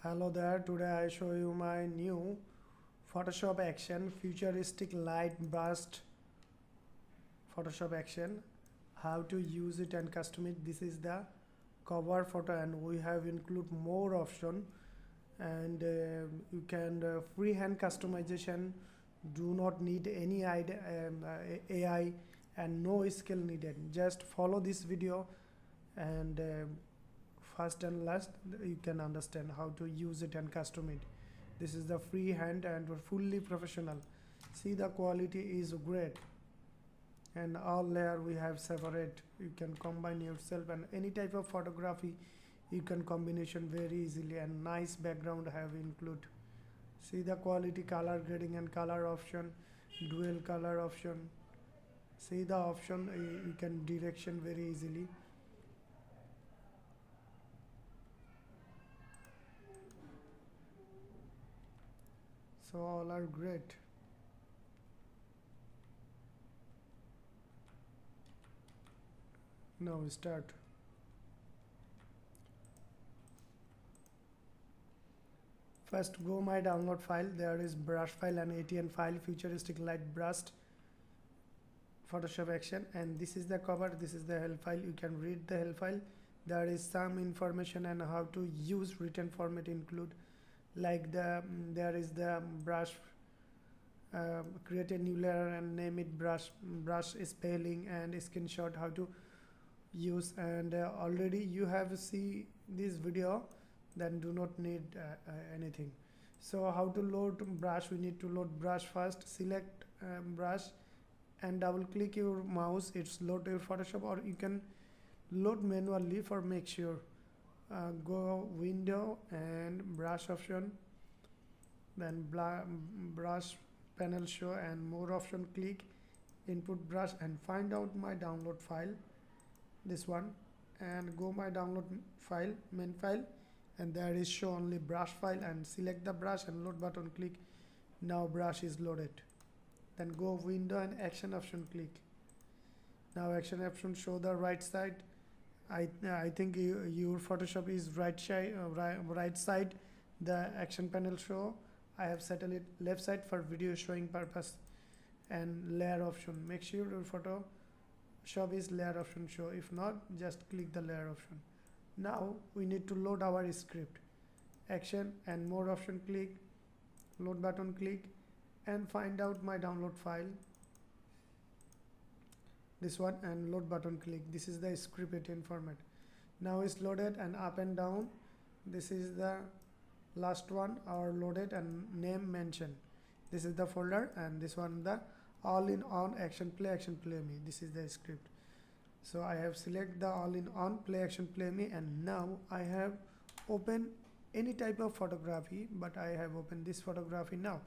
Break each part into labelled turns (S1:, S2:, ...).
S1: Hello there, today I show you my new Photoshop action futuristic light burst Photoshop action, how to use it and custom it. This is the cover photo and we have include more option and you can freehand customization, do not need any AI and no skill needed. Just follow this video and first and last you can understand how to use it and custom it. This is the freehand and fully professional. See, the quality is great and all layer we have separate. You can combine yourself and any type of photography you can combination very easily, and nice background have include. See the quality, color grading and color option, dual color option. See the option, you can direction very easily. So all are great. Now we start. First go my download file. There is brush file and ATN file, futuristic light burst Photoshop action, and this is the cover, this is the help file. You can read the help file. There is some information and how to use written format include, like there is the brush, create a new layer and name it brush spelling and screenshot how to use, and already you have see this video, then do not need anything. So how to load brush? We need to load brush first. Select brush and double click your mouse, it's load your Photoshop, or you can load manually for make sure. Go window and brush option, then brush panel show and more option, click input brush and find out my download file, this one, and go my download file, main file, and there is show only brush file, and select the brush and load button, click. Now brush is loaded. Then go window and action option, click. Now action option show the right side. I think your Photoshop is right side. The action panel show. I have settled it left side for video showing purpose. And layer option, make sure your Photoshop is layer option show. If not, just click the layer option. Now we need to load our script. Action and more option, click, load button, click, and find out my download file, this one, and load button, click. This is the script in format. Now it's loaded and up and down. This is the last one, our loaded and name mentioned. This is the folder, and this one the all in on action play me. This is the script. So I have select the all in on play action play me, and now I have open any type of photography, but I have opened this photography now.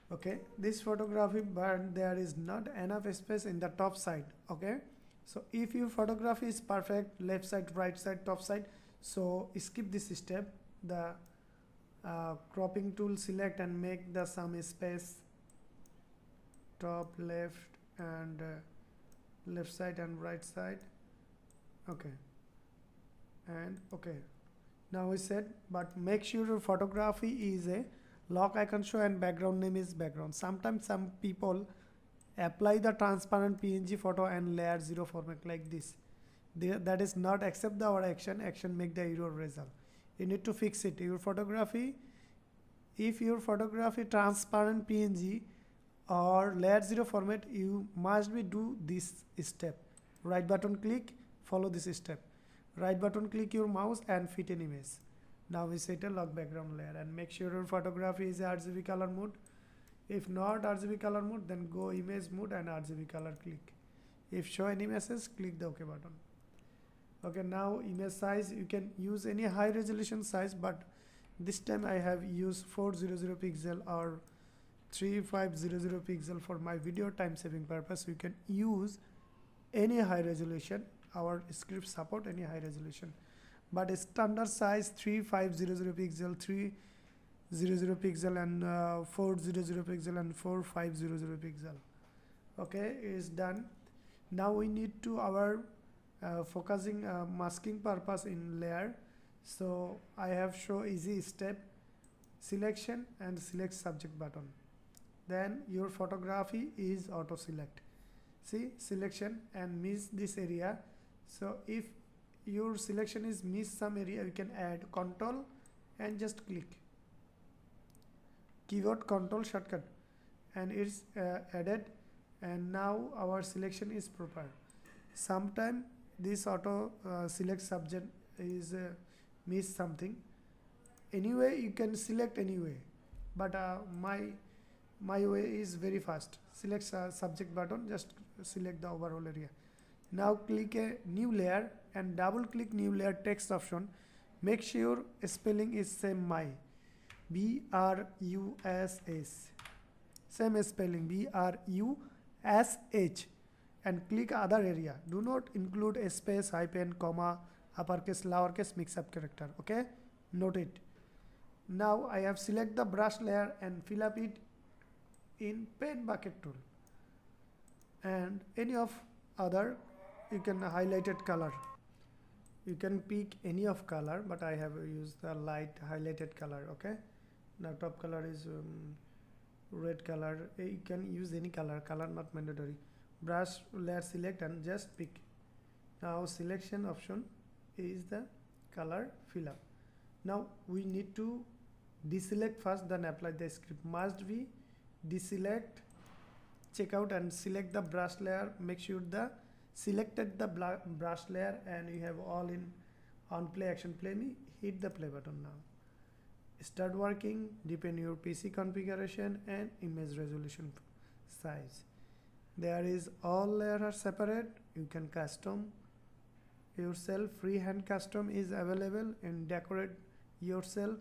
S1: Okay, this photography, but there is not enough space in the top side. Okay, so if your photography is perfect, left side, right side, top side, so skip this step. The cropping tool, select and make the some space, top, left, and left side and right side. Okay, and okay, now we said, but make sure your photography is a lock icon show and background name is background. Sometimes some people apply the transparent PNG photo and layer 0 format like this. That is not accept our action make the error result. You need to fix it. Your photography, if your photography transparent PNG or layer 0 format, you must be do this step. Right button click, follow this step. Right button click your mouse and fit an image. Now we set a lock background layer and make sure your photography is RGB color mode. If not RGB color mode, then go image mode and RGB color, click. If show any message, click the OK button. Okay, now image size, you can use any high resolution size, but this time I have used 400 pixel or 3500 pixel for my video time saving purpose. You can use any high resolution. Our script support any high resolution, but standard size 3500 pixel, 300 pixel, and 400 pixel and 4500 pixel. Okay, is done. Now we need to our focusing masking purpose in layer. So I have show easy step selection and select subject button. Then your photography is auto select. See selection and miss this area. So if your selection is miss some area, you can add control and just click keyboard control shortcut and it's added, and now our selection is proper. Sometime this auto select subject is miss something. Anyway you can select anyway, but my way is very fast. Select subject button, just select the overall area. Now click a new layer and double click new layer text option. Make sure spelling is same my BRUSH, same spelling BRUSH, and click other area. Do not include a space, hyphen, comma, uppercase, lowercase, mix up character. Okay, note it. Now I have select the brush layer and fill up it in pen bucket tool, and any of other you can highlighted color. You can pick any of color, but I have used the light highlighted color. Okay, now top color is red color. You can use any color, not mandatory. Brush layer select and just pick. Now selection option is the color fill up. Now we need to deselect first, then apply the script. Must be deselect, check out and select the brush layer. Make sure the selected the brush layer and you have all in on play action. Play me, hit the play button. Now start working. Depend your PC configuration and image resolution size. There is all layers are separate. You can custom yourself. Freehand custom is available and decorate yourself.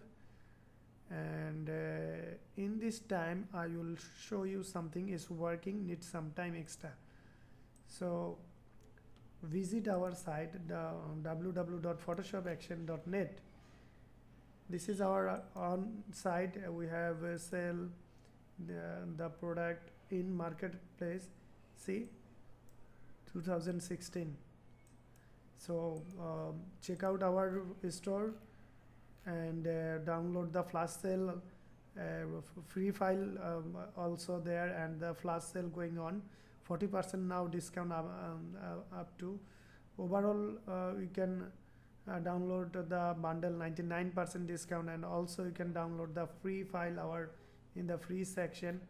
S1: And in this time I will show you something is working, needs some time extra. So visit our site, the www.photoshopaction.net. This is our on site. We have sell the product in marketplace. See 2016. So check out our store and download the flash sale, free file also there, and the flash sale going on. 40% now discount up to. Overall you can download the bundle 99% discount, and also you can download the free file our in the free section,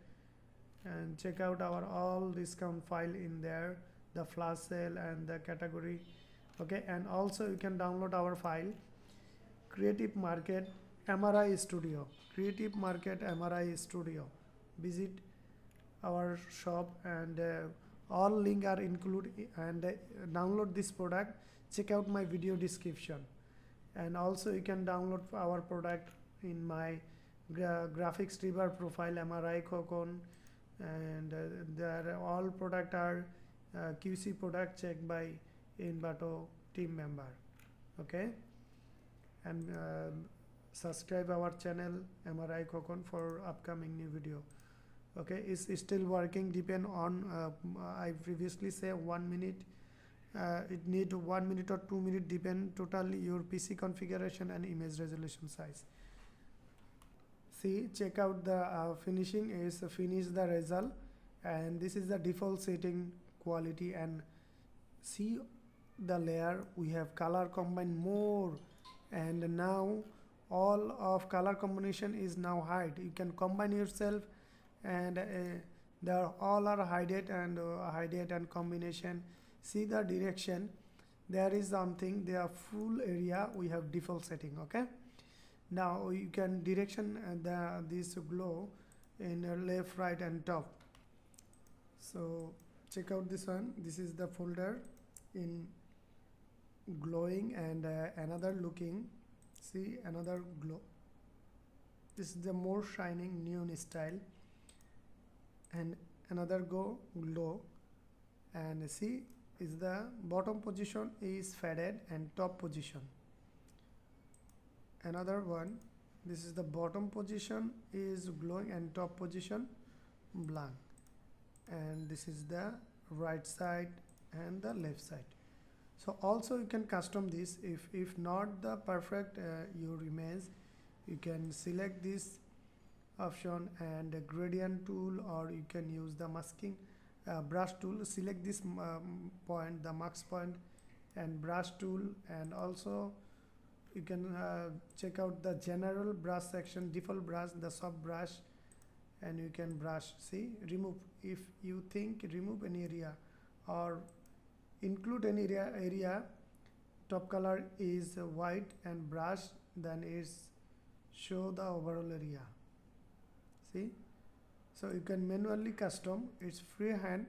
S1: and check out our all discount file in there, the flash sale and the category. Okay, and also you can download our file Creative Market MRI Studio. Creative Market MRI Studio. Visit our shop and all link are included, and download this product. Check out my video description, and also you can download our product in my graphics river profile MRI Cocon, and there all product are QC product checked by Inbato team member. Okay, and subscribe our channel MRI Cocon for upcoming new video. Okay, it's still working. Depend on I previously say 1 minute. It need 1 minute or 2 minutes, depend totally your PC configuration and image resolution size. See, check out the finishing is finish the result, and this is the default setting quality. And see the layer, we have color combine more, and now all of color combination is now hide. You can combine yourself, and they are all are hided and combination. See the direction, there is something, they are full area, we have default setting. Okay, now you can direction this glow in left, right and top. So check out this one. This is the folder in glowing, and another looking. See another glow. This is the more shining neon style, and another glow, and see is the bottom position is faded and top position. Another one, this is the bottom position is glowing and top position blank, and this is the right side and the left side. So also you can custom this. If not the perfect your image, you can select this option and a gradient tool, or you can use the masking brush tool. Select this point, the max point, and brush tool, and also you can check out the general brush section, default brush, the soft brush, and you can brush. See, remove, if you think remove any area or include any area, top color is white and brush, then is show the overall area. See, so you can manually custom, it's freehand,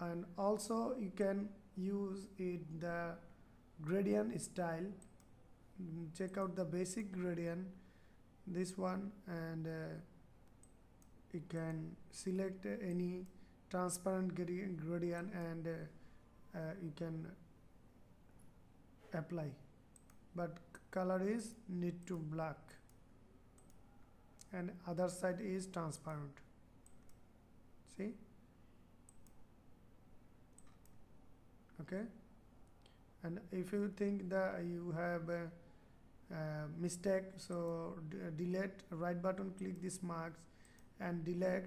S1: and also you can use it the gradient style. Check out the basic gradient, this one, and you can select any transparent gradient, and you can apply, but color is need to black and other side is transparent. See, okay. And if you think that you have a mistake, so delete, right button click this marks and delete,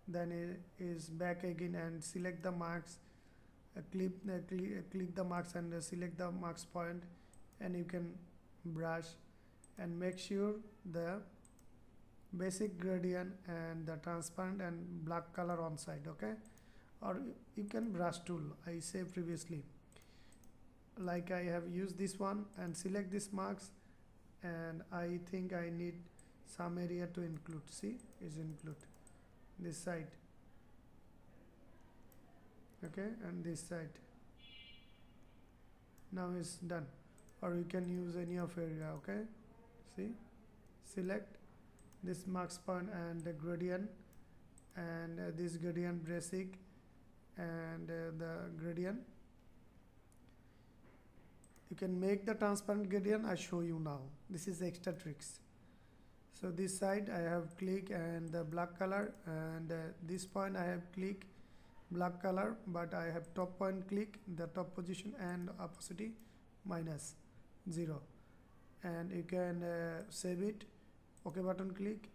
S1: then it is back again and select the marks, click the marks and select the marks point, and you can brush and make sure the basic gradient and the transparent and black color on side. Okay, or you can brush tool, I say previously, like I have used this one, and select this marks, and I think I need some area to include. See, is include this side, okay, and this side. Now it's done. Or you can use any of area. Okay, see, select this marks point and the gradient, and this gradient basic, and the gradient. You can make the transparent gradient, I show you now. This is extra tricks. So this side I have click and the black color, and this point I have click black color, but I have top point click the top position and opacity -0, and you can save it, OK button click,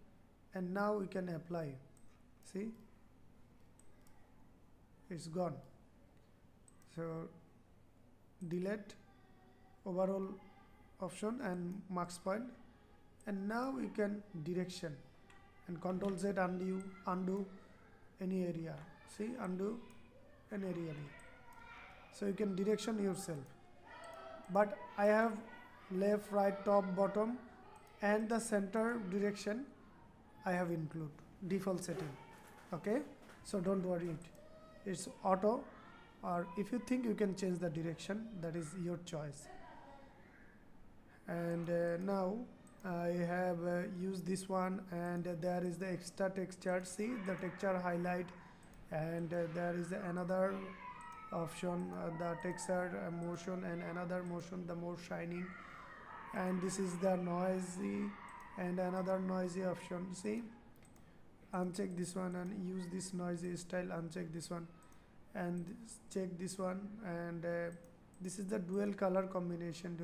S1: and now we can apply. See, it's gone. So delete overall option and marks point, and now we can direction and Control Z undo any area. See, undo an area. So you can direction yourself, but I have left, right, top, bottom, and the center direction I have include default setting. Okay, so don't worry it, it's auto, or if you think you can change the direction, that is your choice. And now I have used this one, and there is the extra texture. See, the texture highlight, and there is another option, the texture motion, and another motion, the more shining, and this is the noisy, and another noisy option. See, uncheck this one and use this noisy style, uncheck this one and check this one, and this is the dual color combination,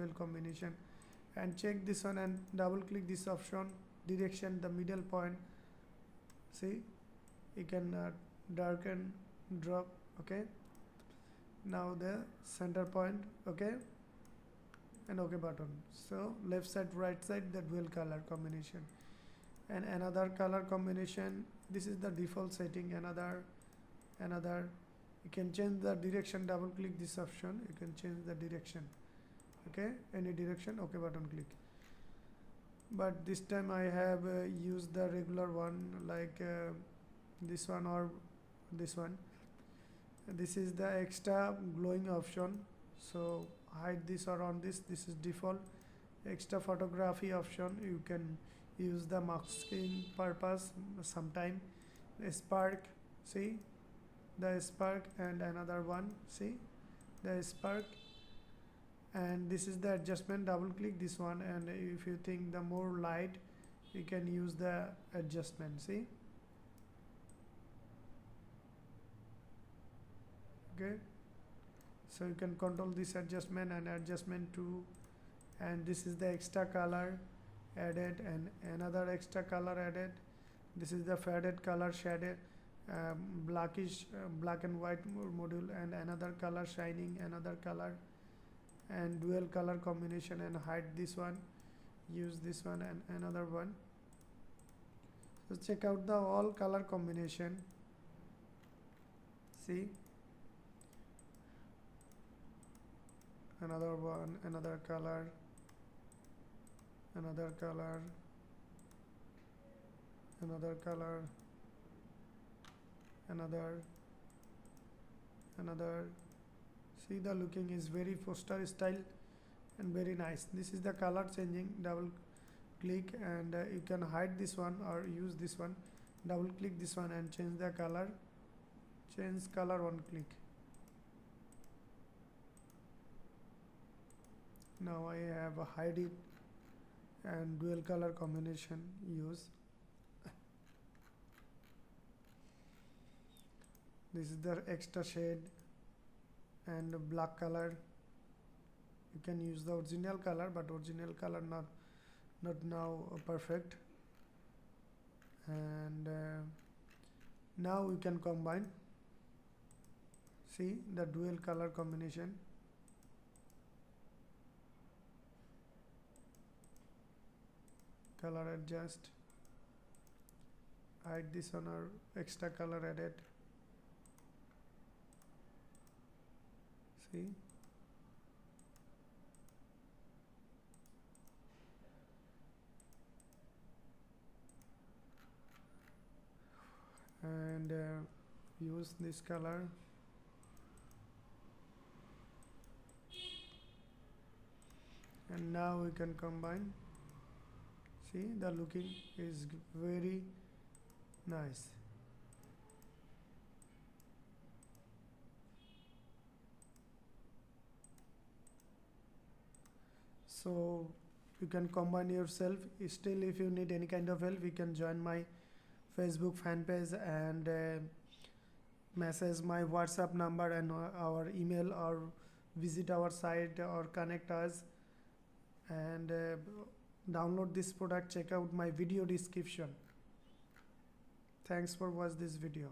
S1: and check this one and double click this option, direction, the middle point. See, you can darken, drop. Okay, now the center point. Okay, and OK button. So left side, right side, the dual color combination, and another color combination. This is the default setting. Another you can change the direction, double click this option, you can change the direction. Okay, any direction, OK button click. But this time I have used the regular one, like this one or this one. This is the extra glowing option, so hide this or on this. This is default. Extra photography option, you can use the masking purpose sometime. Spark, see the spark, and another one, see the spark, and this is the adjustment, double click this one, and if you think the more light, you can use the adjustment. See, okay, So you can control this adjustment and adjustment to, and this is the extra color added and another extra color added. This is the faded color shaded, blackish, black and white module, and another color shining, another color, and dual color combination, and hide this one, use this one and another one. So check out the all color combination. See, another one, another color, another color, another color, another. See, the looking is very poster style and very nice. This is the color changing. Double click and you can hide this one or use this one. Double click this one and change the color. Change color, one click. Now I have a hide it and dual color combination use. This is the extra shade and black color. You can use the original color, but original color not now perfect. And now we can combine. See the dual color combination. Color adjust, hide this one or extra color added. See, and use this color. And now we can combine. See, the looking is very nice. So you can combine yourself. Still, if you need any kind of help, you can join my Facebook fan page and message my WhatsApp number and our email, or visit our site or connect us and download this product. Check out my video description. Thanks for watching this video.